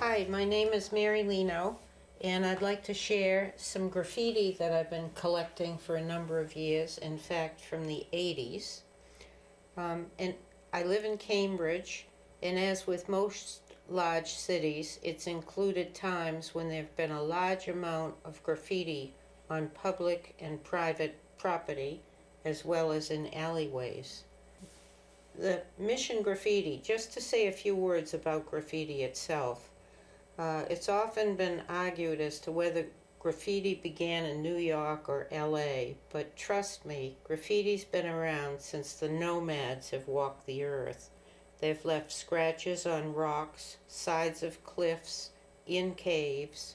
Hi, my name is May Leno, and I'd like to share some graffiti that I've been collecting for a number of years, in fact from the 80s. And I live in Cambridge, and as with most large cities, it's included times when there have been a large amount of graffiti on public and private property, as well as in alleyways. The mission graffiti, just to say a few words about graffiti itself. It's often been argued as to whether graffiti began in New York or LA, but trust me, graffiti's been around since the nomads have walked the earth. They've left scratches on rocks, sides of cliffs, in caves.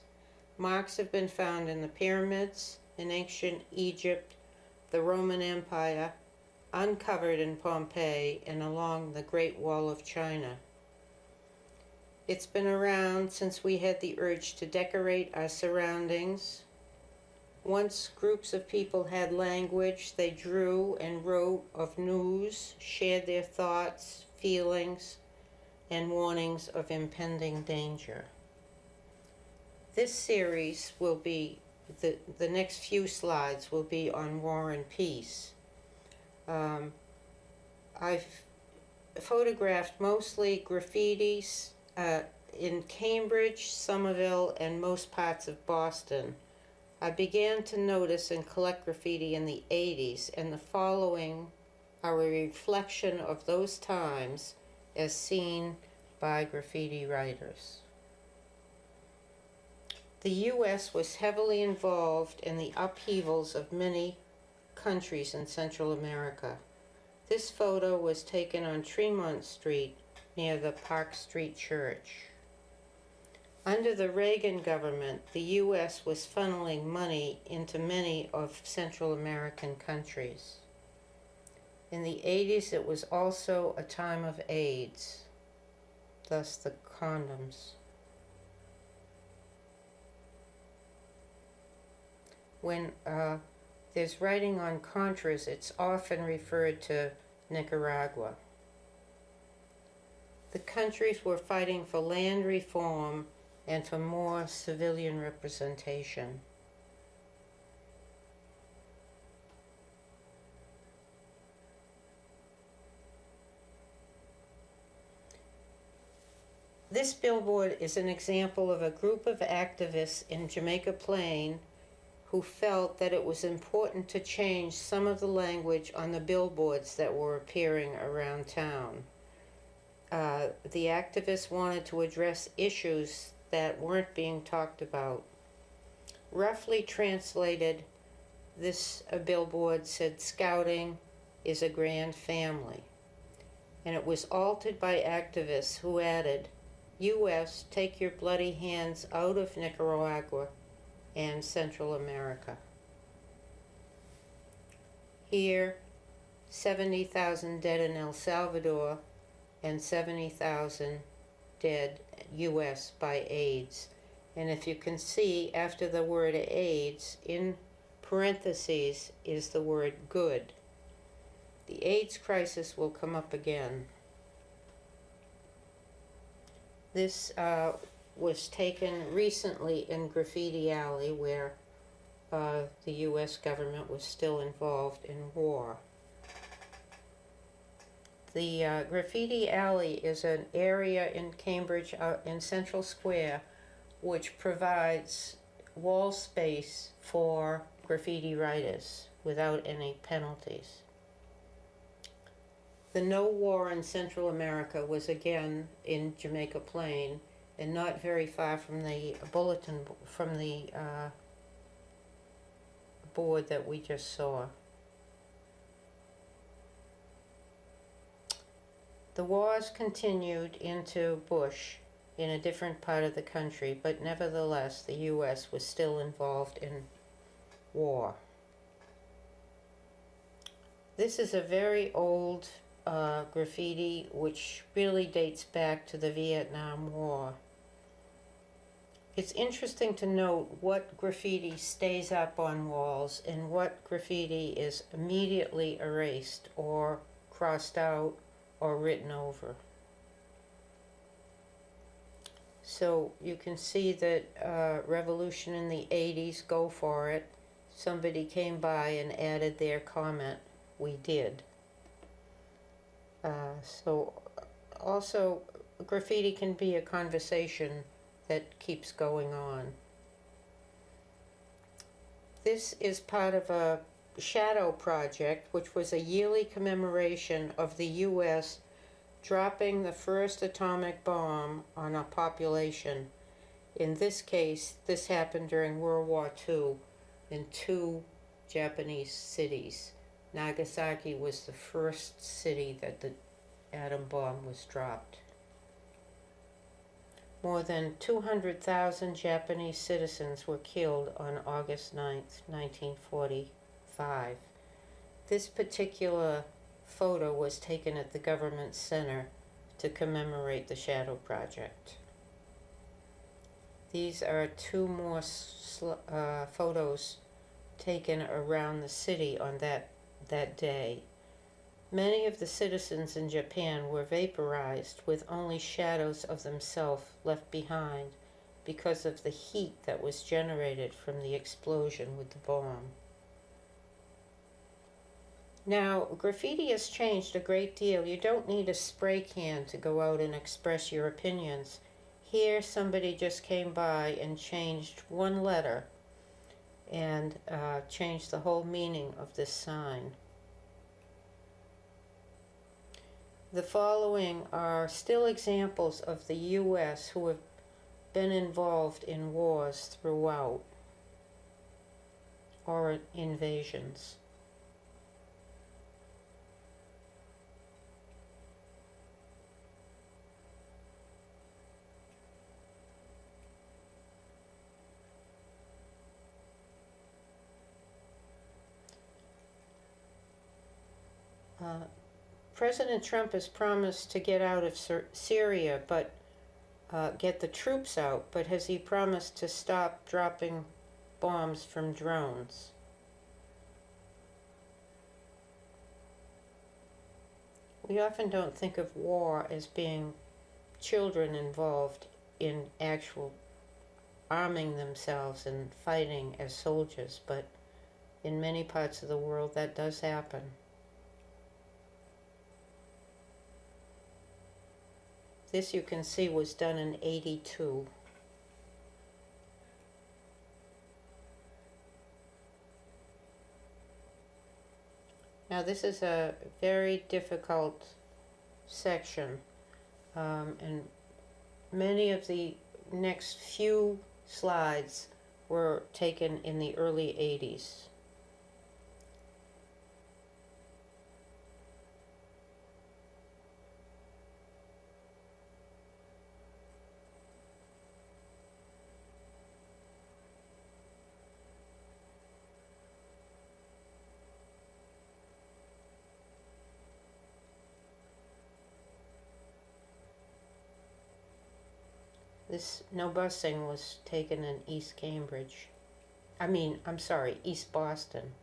Marks have been found in the pyramids, in ancient Egypt, the Roman Empire, uncovered in Pompeii, and along the Great Wall of China. It's been around since we had the urge to decorate our surroundings. Once groups of people had language, they drew and wrote of news, shared their thoughts, feelings, and warnings of impending danger. This series will be, the next few slides will be on war and peace. I've photographed mostly graffitis in Cambridge, Somerville, and most parts of Boston. I began to notice and collect graffiti in the 80s, and the following are a reflection of those times as seen by graffiti writers. The U.S. was heavily involved in the upheavals of many countries in Central America. This photo was taken on Tremont Street near the Park Street Church. Under the Reagan government, the U.S. was funneling money into many of Central American countries. In the 80s, it was also a time of AIDS, thus the condoms. When there's writing on Contras, it's often referred to Nicaragua. The countries were fighting for land reform and for more civilian representation. This billboard is an example of a group of activists in Jamaica Plain who felt that it was important to change some of the language on the billboards that were appearing around town. The activists wanted to address issues that weren't being talked about. Roughly translated, this billboard said, "Scouting is a grand family." And it was altered by activists who added, "U.S., take your bloody hands out of Nicaragua and Central America." Here, 70,000 dead in El Salvador and 70,000 dead U.S. by AIDS. And if you can see, after the word AIDS, in parentheses is the word good. The AIDS crisis will come up again. This was taken recently in Graffiti Alley, where the U.S. government was still involved in war. The Graffiti Alley is an area in Cambridge, in Central Square, which provides wall space for graffiti writers without any penalties. The No War in Central America was again in Jamaica Plain, and not very far from the bulletin, from the board that we just saw. The wars continued into Bush in a different part of the country, but nevertheless the U.S. was still involved in war. This is a very old graffiti which really dates back to the Vietnam War. It's interesting to note what graffiti stays up on walls and what graffiti is immediately erased or crossed out or written over. So you can see that revolution in the 80s, go for it. Somebody came by and added their comment, we did. So also, graffiti can be a conversation that keeps going on. This is part of a shadow project, which was a yearly commemoration of the U.S. dropping the first atomic bomb on a population. In this case, this happened during World War II in 2 Japanese cities. Nagasaki was the first city that the atom bomb was dropped. More than 200,000 Japanese citizens were killed on August 9th, 1945. This particular photo was taken at the government center to commemorate the Shadow Project. These are 2 more photos taken around the city on that day. Many of the citizens in Japan were vaporized with only shadows of themselves left behind because of the heat that was generated from the explosion with the bomb. Now, graffiti has changed a great deal. You don't need a spray can to go out and express your opinions. Here, somebody just came by and changed 1 letter and changed the whole meaning of this sign. The following are still examples of the U.S. who have been involved in wars throughout, or invasions. President Trump has promised to get out of Syria, but get the troops out, but has he promised to stop dropping bombs from drones? We often don't think of war as being children involved in actual arming themselves and fighting as soldiers, but in many parts of the world that does happen. This, you can see, was done in 82. Now this is a very difficult section, and many of the next few slides were taken in the early 80s. This no busing was taken in East Boston.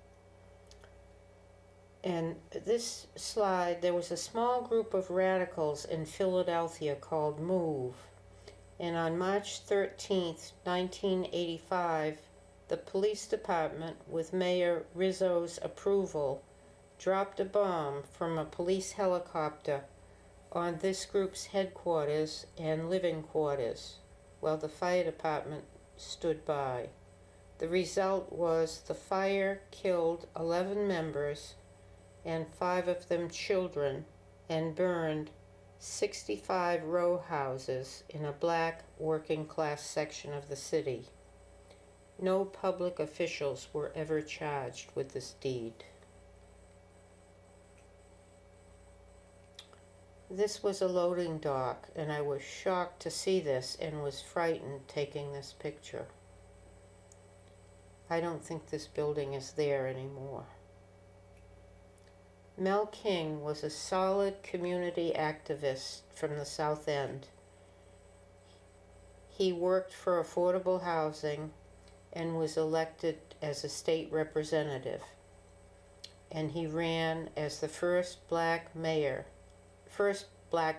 And this slide, there was a small group of radicals in Philadelphia called MOVE. And on March 13th, 1985, the police department, with Mayor Rizzo's approval, dropped a bomb from a police helicopter on this group's headquarters and living quarters, while the fire department stood by. The result was the fire killed 11 members, and 5 of them children, and burned 65 row houses in a black working-class section of the city. No public officials were ever charged with this deed. This was a loading dock, and I was shocked to see this and was frightened taking this picture. I don't think this building is there anymore. Mel King was a solid community activist from the South End. He worked for affordable housing and was elected as a state representative. And he ran as the first black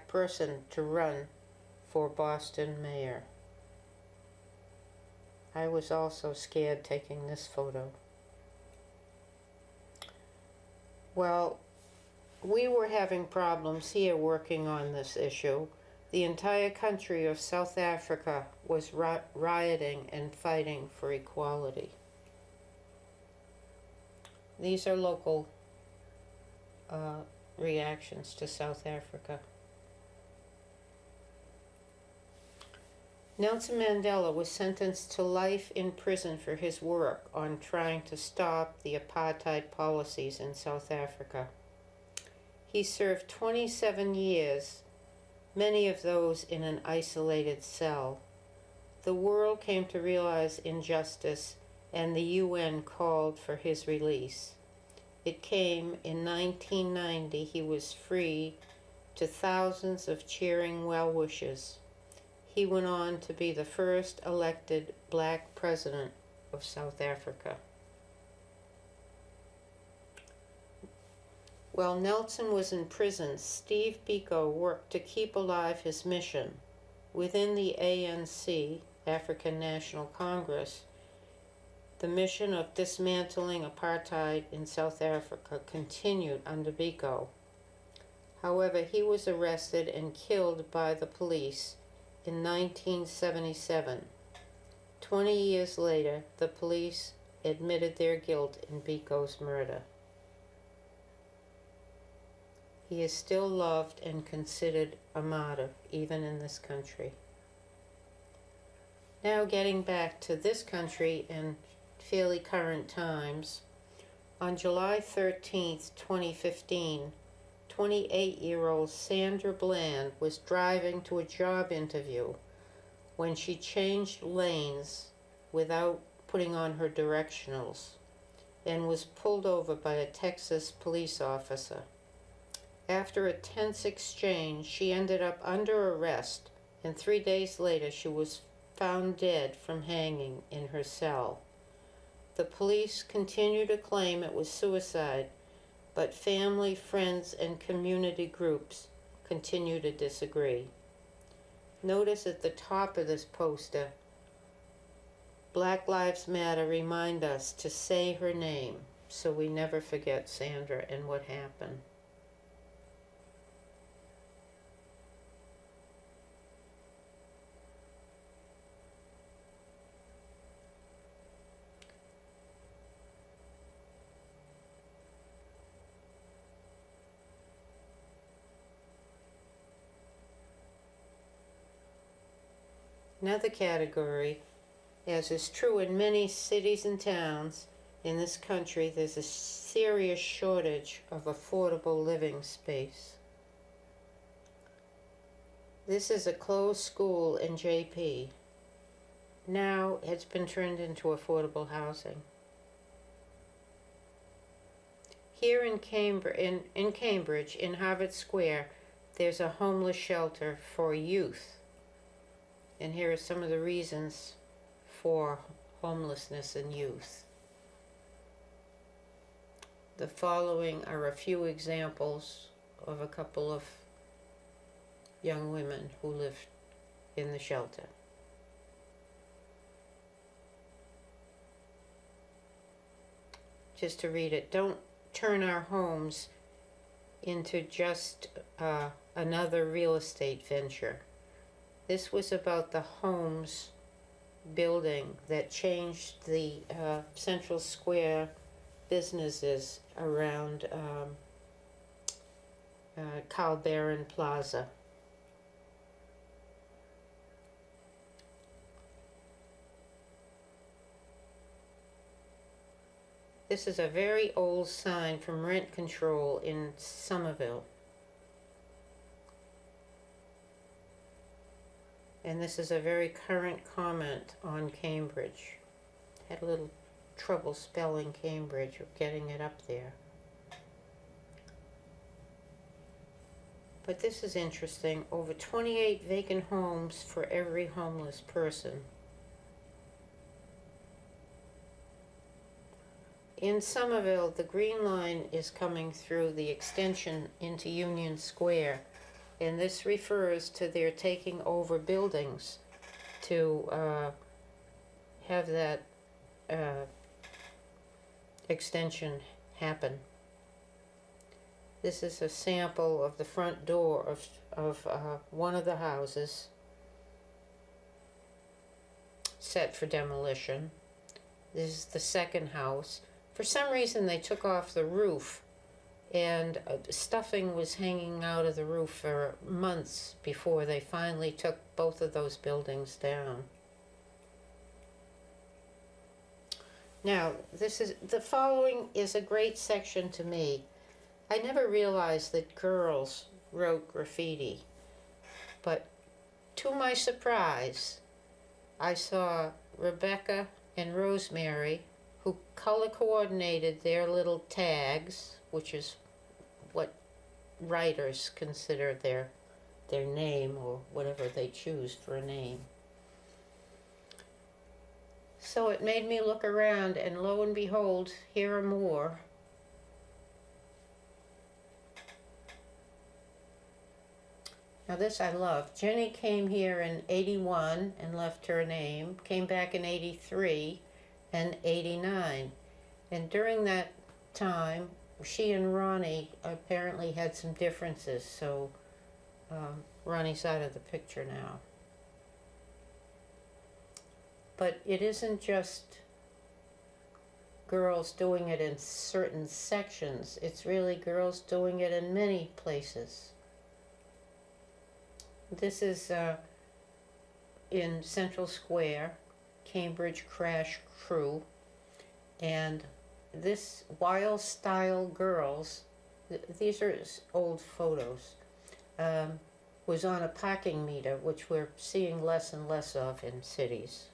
person to run for Boston mayor. I was also scared taking this photo. Well, we were having problems here working on this issue. The entire country of South Africa was rioting and fighting for equality. These are local reactions to South Africa. Nelson Mandela was sentenced to life in prison for his work on trying to stop the apartheid policies in South Africa. He served 27 years, many of those in an isolated cell. The world came to realize injustice, and the UN called for his release. It came in 1990. He was free, to thousands of cheering well-wishers. He went on to be the first elected black president of South Africa. While Nelson was in prison, Steve Biko worked to keep alive his mission. Within the ANC, African National Congress, the mission of dismantling apartheid in South Africa continued under Biko. However, he was arrested and killed by the police in 1977. 20 years later, the police admitted their guilt in Biko's murder. He is still loved and considered a martyr, even in this country. Now getting back to this country in fairly current times, on July 13th, 2015, 28-year-old Sandra Bland was driving to a job interview when she changed lanes without putting on her directionals and was pulled over by a Texas police officer. After a tense exchange, she ended up under arrest, and 3 days later she was found dead from hanging in her cell. The police continue to claim it was suicide, but family, friends, and community groups continue to disagree. Notice at the top of this poster, Black Lives Matter remind us to say her name so we never forget Sandra and what happened. Another category, as is true in many cities and towns in this country, there's a serious shortage of affordable living space. This is a closed school in JP. Now it's been turned into affordable housing. Here in Cambridge, in Harvard Square, there's a homeless shelter for youth. And here are some of the reasons for homelessness in youth. The following are a few examples of a couple of young women who lived in the shelter. Just to read it, don't turn our homes into just another real estate venture. This was about the homes building that changed the Central Square businesses around Carl Barron Plaza. This is a very old sign from rent control in Somerville. And this is a very current comment on Cambridge. Had a little trouble spelling Cambridge or getting it up there. But this is interesting. Over 28 vacant homes for every homeless person. In Somerville, the Green Line is coming through the extension into Union Square, and this refers to their taking over buildings to have that extension happen. This is a sample of the front door of one of the houses set for demolition. This is the second house. For some reason they took off the roof, and stuffing was hanging out of the roof for months before they finally took both of those buildings down. Now, the following is a great section to me. I never realized that girls wrote graffiti, but to my surprise, I saw Rebecca and Rosemary, who color coordinated their little tags, which is what writers consider their name, or whatever they choose for a name. So it made me look around, and lo and behold, here are more. Now this I love. Jenny came here in 81 and left her name, came back in 83 and 89. And during that time, she and Ronnie apparently had some differences, so Ronnie's out of the picture now. But it isn't just girls doing it in certain sections, it's really girls doing it in many places. This is in Central Square, Cambridge Crash Crew, and this Wild Style Girls, these are old photos, was on a parking meter, which we're seeing less and less of in cities.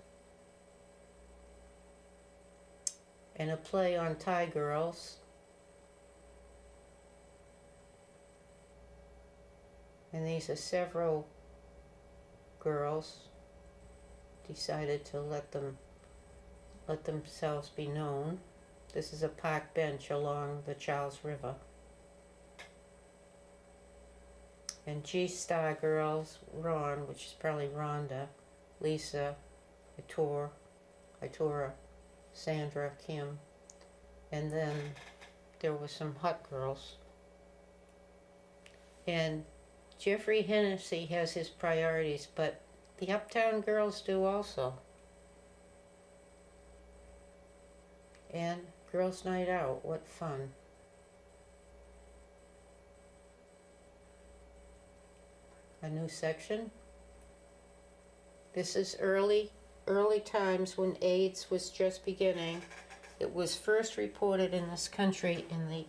And a play on Thai girls. And these are several girls decided to let themselves be known. This is a park bench along the Charles River. And G-Star girls, Ron, which is probably Rhonda, Lisa, Itora, Sandra, Kim, and then there were some hot girls. And Jeffrey Hennessy has his priorities, but the Uptown Girls do also. And Girls' Night Out, what fun. A new section. This is early times when AIDS was just beginning. It was first reported in this country in the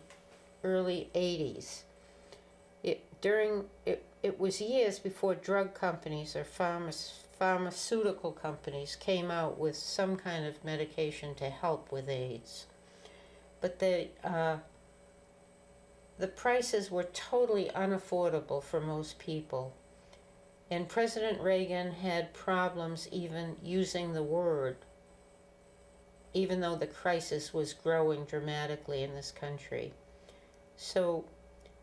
early 80s. It was years before drug companies or pharmaceutical companies came out with some kind of medication to help with AIDS. But the prices were totally unaffordable for most people. And President Reagan had problems even using the word, even though the crisis was growing dramatically in this country. So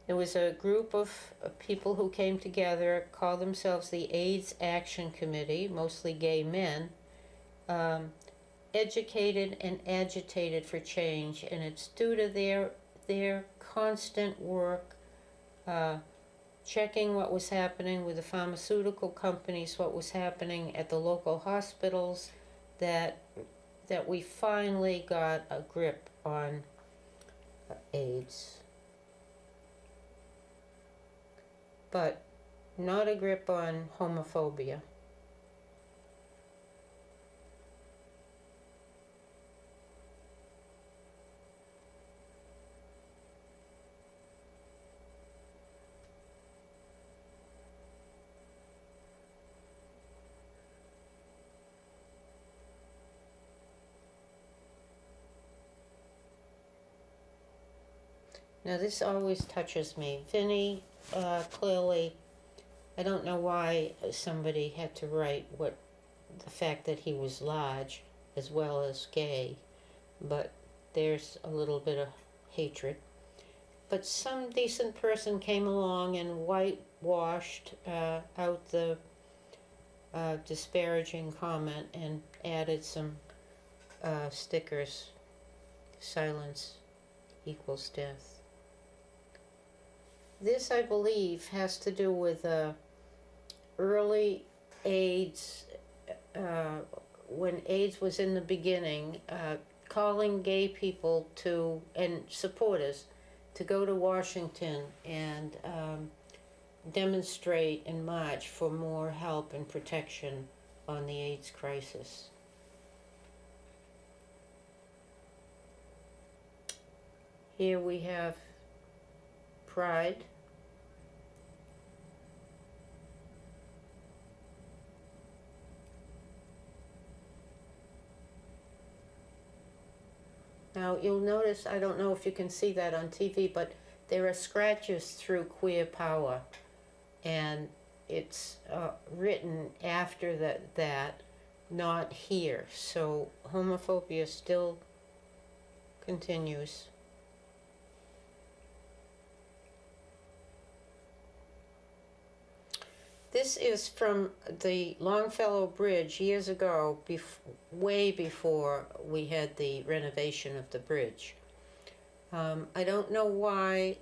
there was a group of people who came together, called themselves the AIDS Action Committee, mostly gay men, educated and agitated for change, and it's due to their constant work, checking what was happening with the pharmaceutical companies, what was happening at the local hospitals, that we finally got a grip on AIDS. But not a grip on homophobia. Now this always touches me. Vinny, clearly, I don't know why somebody had to write the fact that he was large as well as gay, but there's a little bit of hatred. But some decent person came along and whitewashed out the disparaging comment and added some stickers, silence equals death. This, I believe, has to do with early AIDS, when AIDS was in the beginning, calling gay people to, and supporters, to go to Washington and demonstrate and march for more help and protection on the AIDS crisis. Here we have Pride. Now you'll notice, I don't know if you can see that on TV, but there are scratches through queer power, and it's written after that, not here. So homophobia still continues. This is from the Longfellow Bridge years ago, way before we had the renovation of the bridge. I don't know why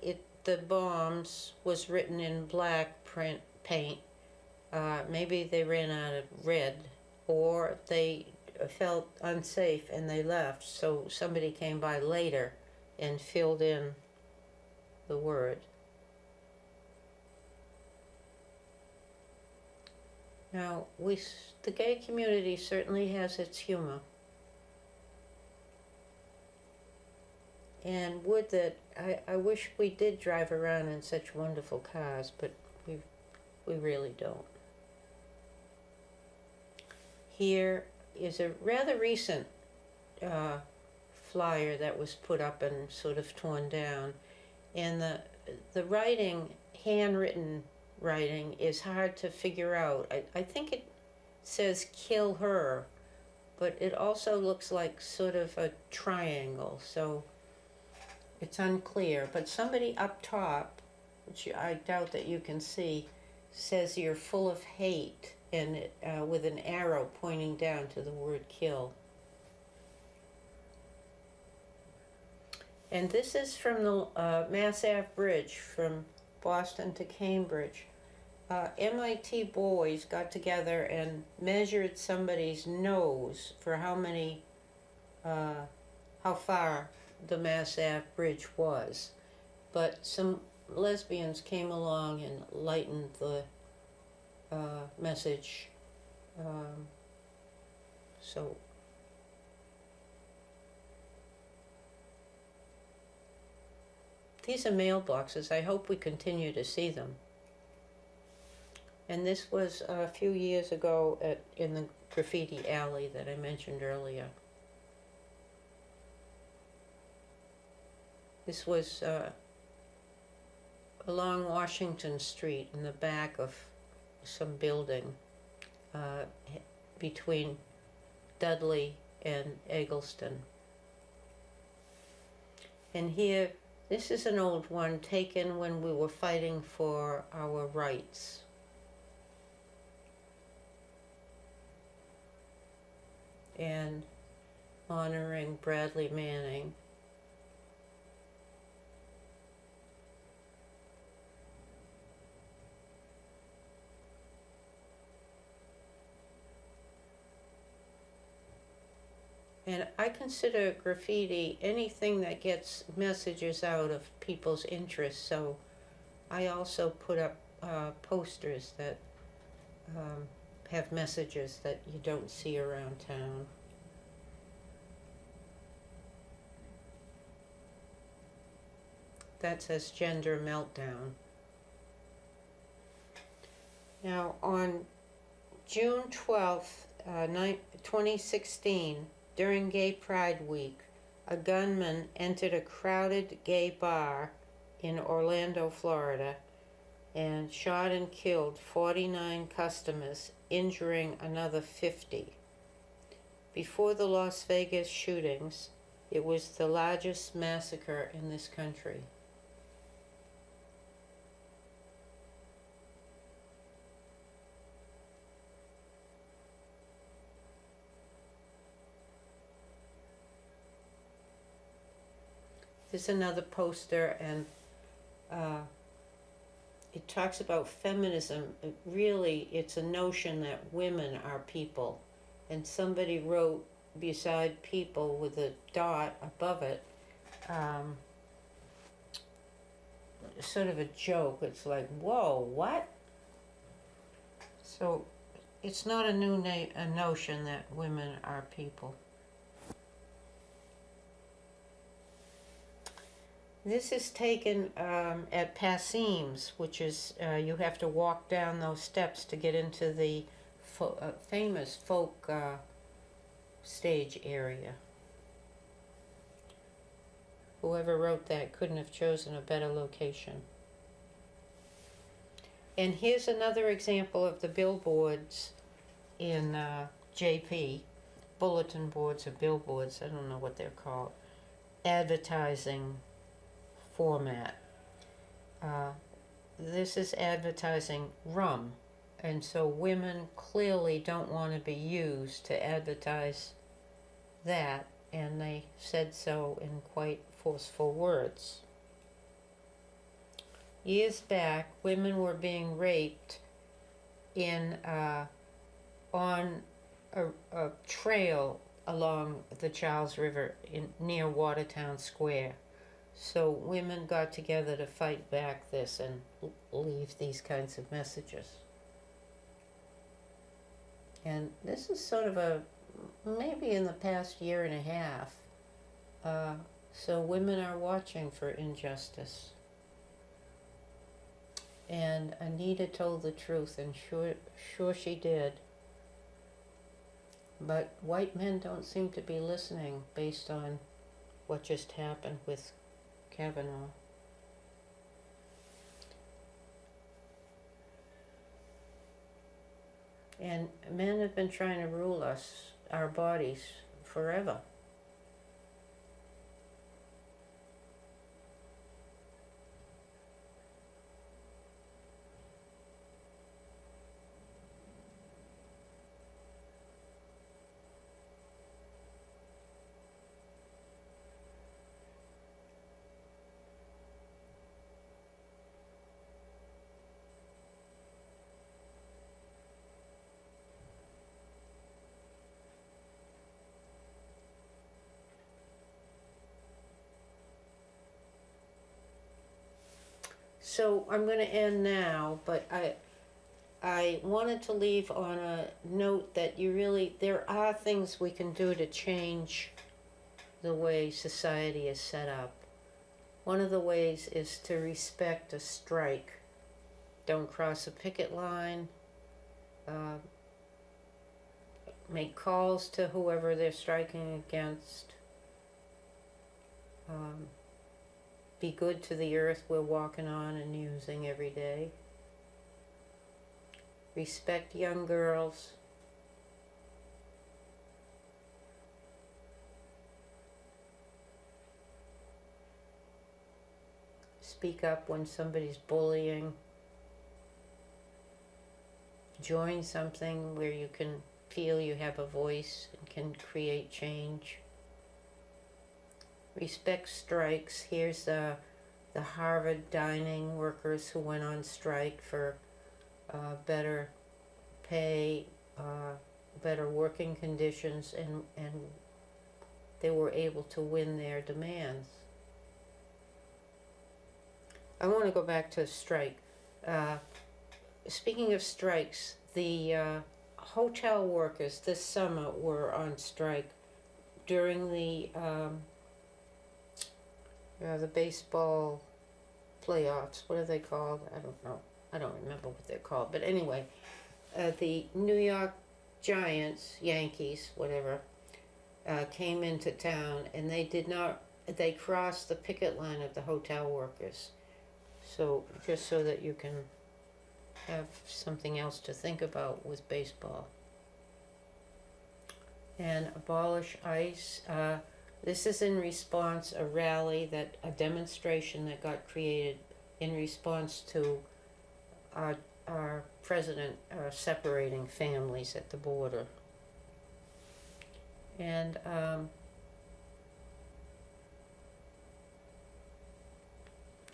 the bombs was written in black paint. Maybe they ran out of red, or they felt unsafe and they left, so somebody came by later and filled in the word. Now, the gay community certainly has its humor. And would that, I wish we did drive around in such wonderful cars, but we really don't. Here is a rather recent flyer that was put up and sort of torn down. And the writing, handwritten writing, is hard to figure out. I think it says kill her, but it also looks like sort of a triangle, so it's unclear. But somebody up top, which I doubt that you can see, says you're full of hate, and with an arrow pointing down to the word kill. And this is from the Mass Ave Bridge from Boston to Cambridge. MIT boys got together and measured somebody's nose for how far the Mass Ave Bridge was. But some lesbians came along and lightened the message. So these are mailboxes. I hope we continue to see them. And this was a few years ago in the graffiti alley that I mentioned earlier. This was along Washington Street in the back of some building between Dudley and Eggleston. And here, this is an old one taken when we were fighting for our rights. And honoring Bradley Manning. And I consider graffiti anything that gets messages out of people's interests, so I also put up posters that have messages that you don't see around town. That says Gender Meltdown. Now, on June 12th, 2016, during Gay Pride Week, a gunman entered a crowded gay bar in Orlando, Florida, and shot and killed 49 customers, injuring another 50. Before the Las Vegas shootings, it was the largest massacre in this country. There's another poster, and it talks about feminism. It's a notion that women are people. And somebody wrote beside people with a dot above it, sort of a joke. It's like, whoa, what? So it's not a new a notion that women are people. This is taken at Passim's, which is, you have to walk down those steps to get into the famous folk stage area. Whoever wrote that couldn't have chosen a better location. And here's another example of the billboards in JP, bulletin boards or billboards, I don't know what they're called, advertising format. This is advertising rum, and so women clearly don't want to be used to advertise that, and they said so in quite forceful words. Years back, women were being raped in on a trail along the Charles River near Watertown Square. So women got together to fight back this and leave these kinds of messages. And this is sort of maybe in the past year and a half. So women are watching for injustice. And Anita told the truth, and sure she did. But white men don't seem to be listening based on what just happened with Kavanaugh. And men have been trying to rule us, our bodies, forever. So I'm going to end now, but I wanted to leave on a note that there are things we can do to change the way society is set up. One of the ways is to respect a strike. Don't cross a picket line. Make calls to whoever they're striking against. Be good to the earth we're walking on and using every day. Respect young girls. Speak up when somebody's bullying. Join something where you can feel you have a voice and can create change. Respect strikes. Here's the Harvard dining workers who went on strike for better pay, better working conditions, and they were able to win their demands. I want to go back to strike. Speaking of strikes, the hotel workers this summer were on strike during the baseball playoffs. What are they called? I don't know. I don't remember what they're called. But anyway, the New York Giants, Yankees, whatever, came into town, and they crossed the picket line of the hotel workers. So, just so that you can have something else to think about with baseball. And abolish ICE. This is in response, a demonstration that got created in response to our president separating families at the border. And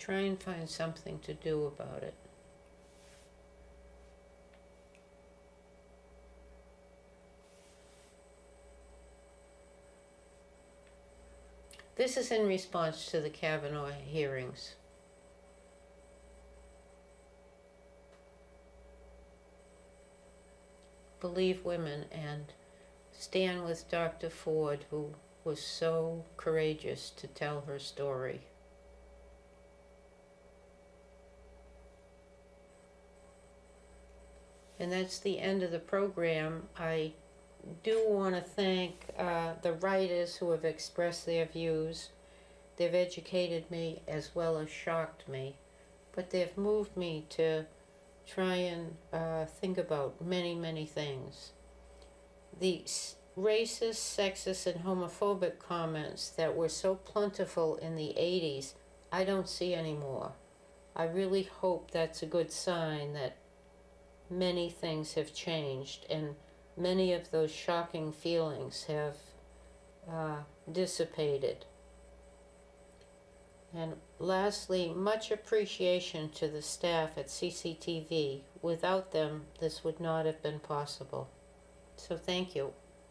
try and find something to do about it. This is in response to the Kavanaugh hearings. Believe women and stand with Dr. Ford, who was so courageous to tell her story. And that's the end of the program. I do want to thank the writers who have expressed their views. They've educated me as well as shocked me, but they've moved me to try and think about many, many things. The racist, sexist, and homophobic comments that were so plentiful in the 80s, I don't see anymore. I really hope that's a good sign that many things have changed and many of those shocking feelings have dissipated. And lastly, much appreciation to the staff at CCTV. Without them, this would not have been possible. So thank you.